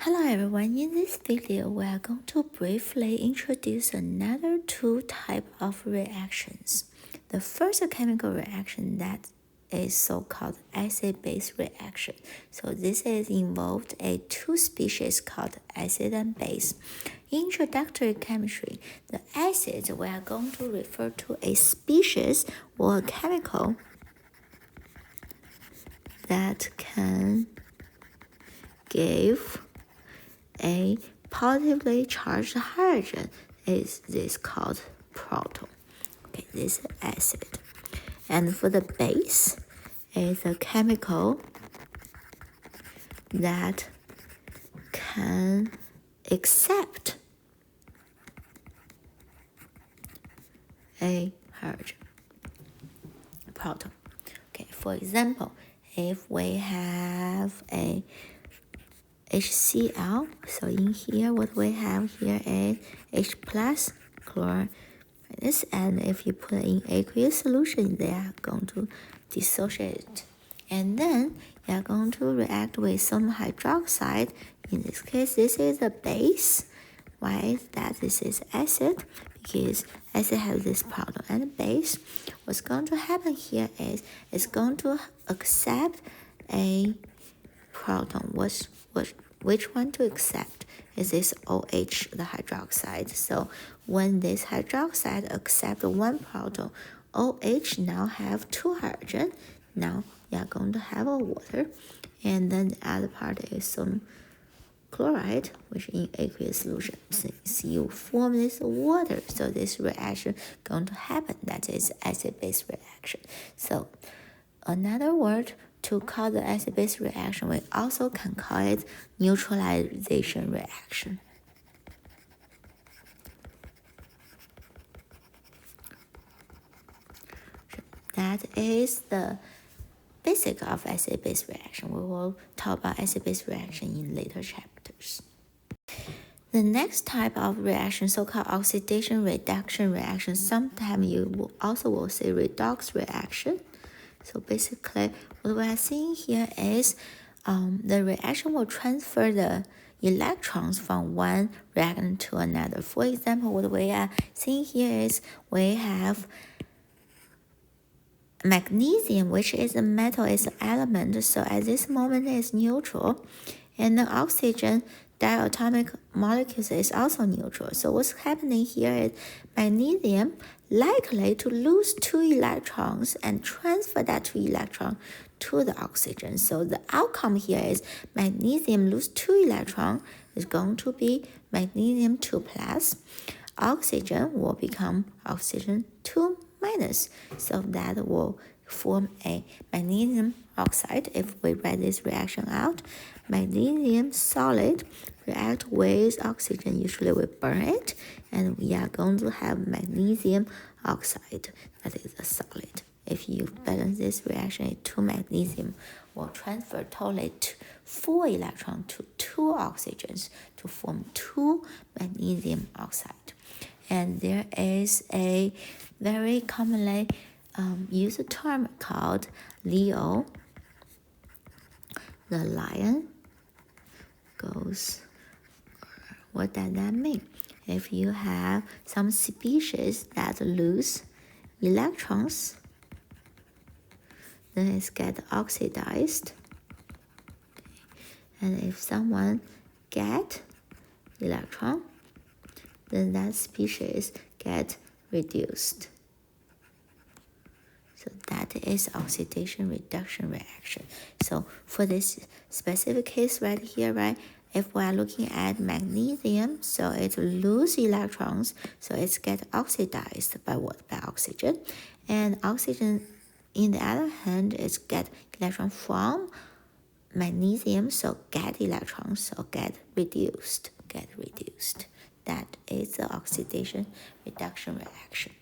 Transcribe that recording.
Hello everyone, in this video we are going to briefly introduce another two types of reactions. The first chemical reaction that is so-called acid-base reaction. So this is involved a two species called acid and base. In introductory chemistry, the acid we are going to refer to a species or a chemical that can give a positively charged hydrogen. Is this called proton? Okay, this is acid. And for the base, is a chemical that can accept a hydrogen, proton. Okay, for example, if we have a HCl, so in here what we have here is H plus chlorine, and if you put in aqueous solution, they are going to dissociate. And then you are going to react with some hydroxide. In this case, this is a base. Why is that this is acid? Because acid has this proton and base. What's going to happen here is it's going to accept a proton. Which one to accept? Is this OH, the hydroxide? So when this hydroxide accepts one proton, OH now have two hydrogen. Now you are going to have a water, and then the other part is some chloride, which in aqueous solution. Since you form this water, so this reaction going to happen. That is acid-base reaction. So another word to call the acid-base reaction, we also can call it neutralization reaction. That is the basic of acid-base reaction. We will talk about acid-base reaction in later chapters. The next type of reaction, so-called oxidation reduction reaction, sometimes you will also say redox reaction. So basically, what we are seeing here is the reaction will transfer the electrons from one reactant to another. For example, what we are seeing here is we have magnesium, which is a metal, is an element. So at this moment, it's neutral. And the oxygen diatomic molecules is also neutral. So what's happening here is magnesium likely to lose two electrons and transfer that two electrons to the oxygen. So the outcome here is magnesium lose two electrons is going to be magnesium 2 plus. Oxygen will become oxygen 2 minus. So that will form a magnesium oxide. If we write this reaction out, magnesium solid react with oxygen. Usually we burn it, and we are going to have magnesium oxide. That is a solid. If you balance this reaction, 2 magnesium will transfer totally 4 electrons to 2 oxygens to form 2 magnesium oxide. And there is a very commonly used term called Leo. The lion goes. What does that mean? If you have some species that lose electrons, then it's get oxidized. And if someone get electron, then that species get reduced. So that is oxidation reduction reaction. So for this specific case right here, right, if we are looking at magnesium, so it lose electrons, so it's get oxidized by what? By oxygen. And oxygen, in the other hand, is get electron from magnesium, so get electrons, so get reduced. That is the oxidation reduction reaction.